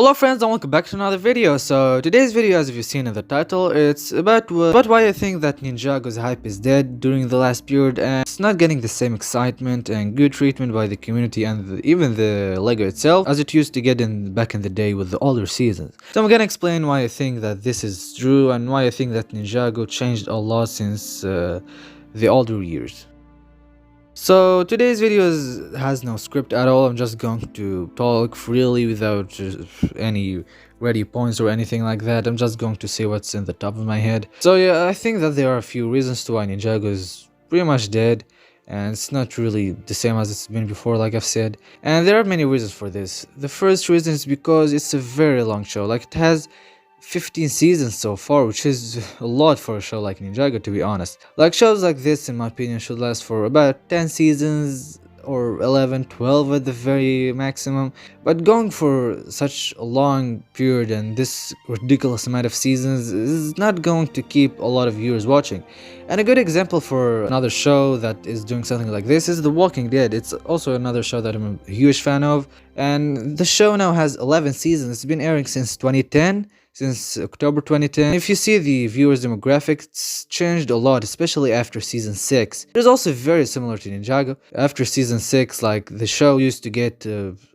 Hello friends and welcome back to another video. So today's video, as you've seen in the title, it's about why I think that Ninjago's hype is dead during the last period and it's not getting the same excitement and good treatment by the community and even the LEGO itself as it used to get back in the day with the older seasons. So I'm gonna explain why I think that this is true and why I think that Ninjago changed a lot since the older years. So today's video has no script at all. I'm just going to talk freely without any ready points or anything like that. I'm just going to say what's in the top of my head. So yeah, I think that there are a few reasons to why Ninjago is pretty much dead, and it's not really the same as it's been before, like I've said. And there are many reasons for this. The first reason is because it's a very long show. Like, it has 15 seasons so far, which is a lot for a show like Ninjago, to be honest. Like, shows like this, in my opinion, should last for about 10 seasons or 11, 12 at the very maximum. But going for such a long period and this ridiculous amount of seasons is not going to keep a lot of viewers watching. And a good example for another show that is doing something like this is The Walking Dead. It's also another show that I'm a huge fan of, and the show now has 11 seasons. It's been airing since 2010. Since October 2010. If you see the viewers demographics, it's changed a lot, especially after season 6. It is also very similar to Ninjago. After season 6, like, the show used to get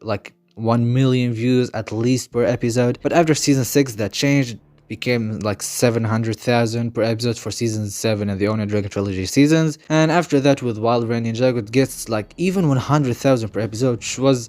like 1 million views at least per episode, but after season 6 that changed, became like 700,000 per episode for season 7 and the Onion Dragon Trilogy seasons, and after that with Wild Run Ninjago it gets like even 100,000 per episode, which was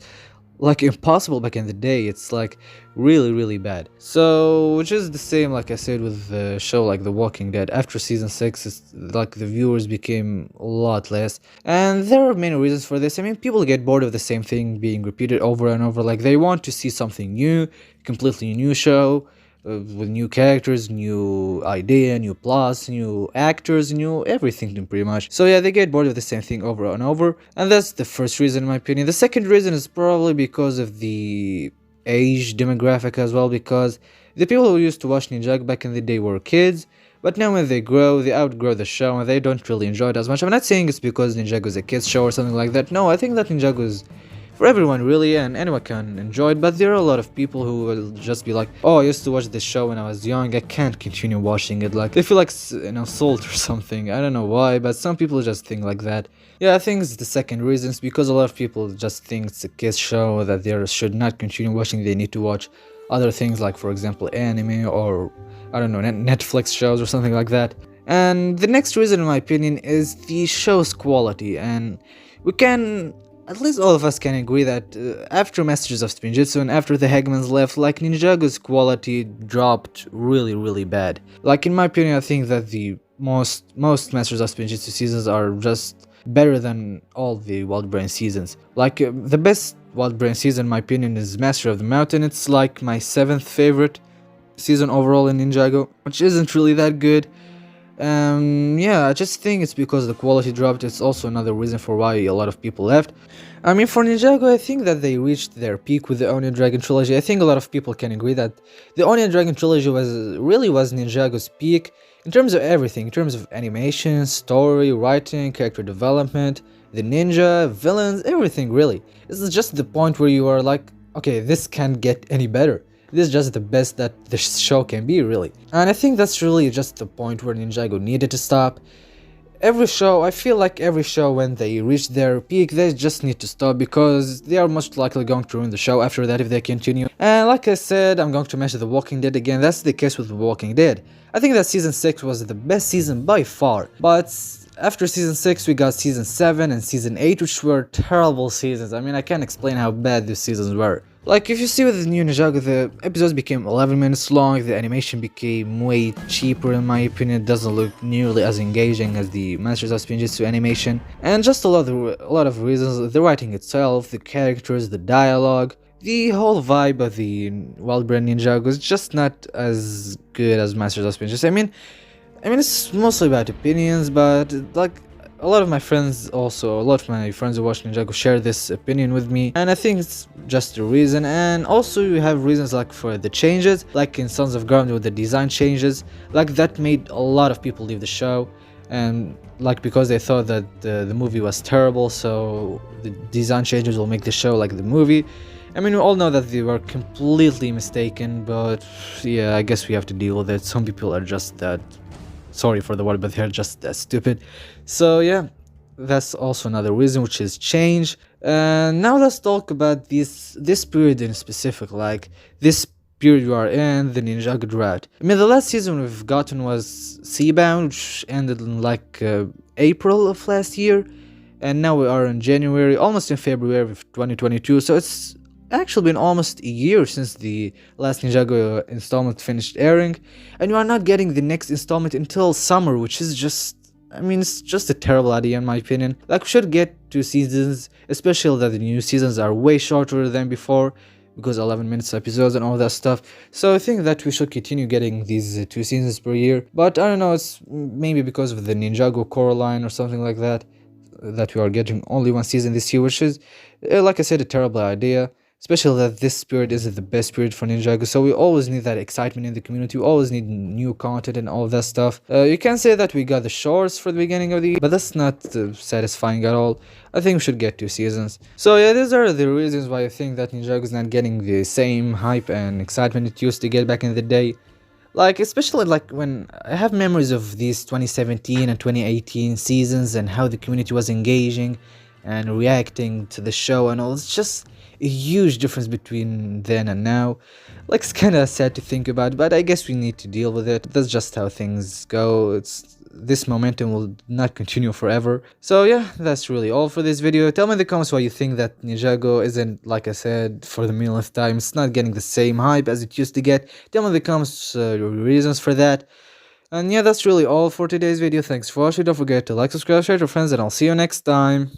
like impossible back in the day. It's like really bad. So, which is the same, like I said, with the show like The Walking Dead. After season 6, it's like the viewers became a lot less, and there are many reasons for this. I mean, people get bored of the same thing being repeated over and over. Like, they want to see something new, completely new show, with new characters, new idea, new plots, new actors, new everything pretty much. So yeah, they get bored of the same thing over and over, and that's the first reason in my opinion. The second reason is probably because of the age demographic as well, because the people who used to watch Ninjago back in the day were kids, but now when they grow, they outgrow the show and they don't really enjoy it as much. I'm not saying it's because Ninjago is a kids show or something like that. No, I think that Ninjago is for everyone really, and anyone can enjoy it, but there are a lot of people who will just be like, oh, I used to watch this show when I was young, I can't continue watching it. Like, they feel like, you know, salt or something. I don't know why, but some people just think like that. Yeah, I think it's the second reason. It's because a lot of people just think it's a kids show that they should not continue watching. They need to watch other things, like, for example, anime or, I don't know, Netflix shows or something like that. And the next reason, in my opinion, is the show's quality. And we can, at least all of us can agree that after Masters of Spinjitzu and after the Hegmans left, like, Ninjago's quality dropped really bad. Like, in my opinion, I think that the most Masters of Spinjitzu seasons are just better than all the Wild Brain seasons. Like, the best Wild Brain season, in my opinion, is Master of the Mountain. It's like my 7th favorite season overall in Ninjago, which isn't really that good. Yeah, I just think it's because the quality dropped. It's also another reason for why a lot of people left. I mean, for Ninjago, I think that they reached their peak with the Onion Dragon Trilogy. I think a lot of people can agree that the Onion Dragon Trilogy was Ninjago's peak in terms of everything, in terms of animation, story, writing, character development, the ninja, villains, everything really. This is just the point where you are like, okay, this can't get any better. This is just the best that the show can be, really. And I think that's really just the point where Ninjago needed to stop. Every show, I feel like every show, when they reach their peak, they just need to stop, because they are most likely going to ruin the show after that if they continue. And like I said, I'm going to mention The Walking Dead again. That's the case with The Walking Dead. I think that season 6 was the best season by far, but after season 6 we got season 7 and season 8, which were terrible seasons. I mean, I can't explain how bad these seasons were. Like, if you see with the new Ninjago, the episodes became 11 minutes long, the animation became way cheaper in my opinion. It doesn't look nearly as engaging as the Masters of Spinjitzu animation, and just a lot of reasons. The writing itself, the characters, the dialogue, the whole vibe of the Wild Brain Ninjago is just not as good as Masters of Spinjitzu. I mean, it's mostly about opinions, but like, a lot of my friends who watch Ninjago share this opinion with me, and I think it's just a reason. And also you have reasons like for the changes, like in Sons of Ground with the design changes, like that made a lot of people leave the show, and like because they thought that the movie was terrible, so the design changes will make the show like the movie. I mean, we all know that they were completely mistaken, but yeah, I guess we have to deal with it. Some people are just that, sorry for the word, but they're just that stupid. So yeah, that's also another reason, which is change. And now let's talk about this period in specific, like this period you are in, the Ninjago Dead. I mean, the last season we've gotten was Seabound, which ended in like April of last year, and now we are in January, almost in February of 2022. So it's actually been almost a year since the last Ninjago installment finished airing, and you are not getting the next installment until summer, which is just, I mean, it's just a terrible idea in my opinion. Like, we should get 2 seasons, especially that the new seasons are way shorter than before, because 11 minutes episodes and all that stuff. So I think that we should continue getting these 2 seasons per year. But I don't know, it's maybe because of the Ninjago core line or something like that, that we are getting only 1 season this year, which is, like I said, a terrible idea. Especially that this period isn't the best period for Ninjago, so we always need that excitement in the community, we always need new content and all that stuff. You can say that we got the shorts for the beginning of the year, but that's not satisfying at all. I think we should get 2 seasons. So yeah, these are the reasons why I think that Ninjago is not getting the same hype and excitement it used to get back in the day. Like, especially like when I have memories of these 2017 and 2018 seasons and how the community was engaging and reacting to the show and all. It's just a huge difference between then and now. Like, it's kind of sad to think about, but I guess we need to deal with it. That's just how things go. This momentum will not continue forever. So yeah, that's really all for this video. Tell me in the comments why you think that Ninjago isn't, like I said for the millionth time, it's not getting the same hype as it used to get. Tell me in the comments your reasons for that. And yeah, that's really all for today's video. Thanks for watching. Don't forget to like, subscribe, share to your friends, and I'll see you next time.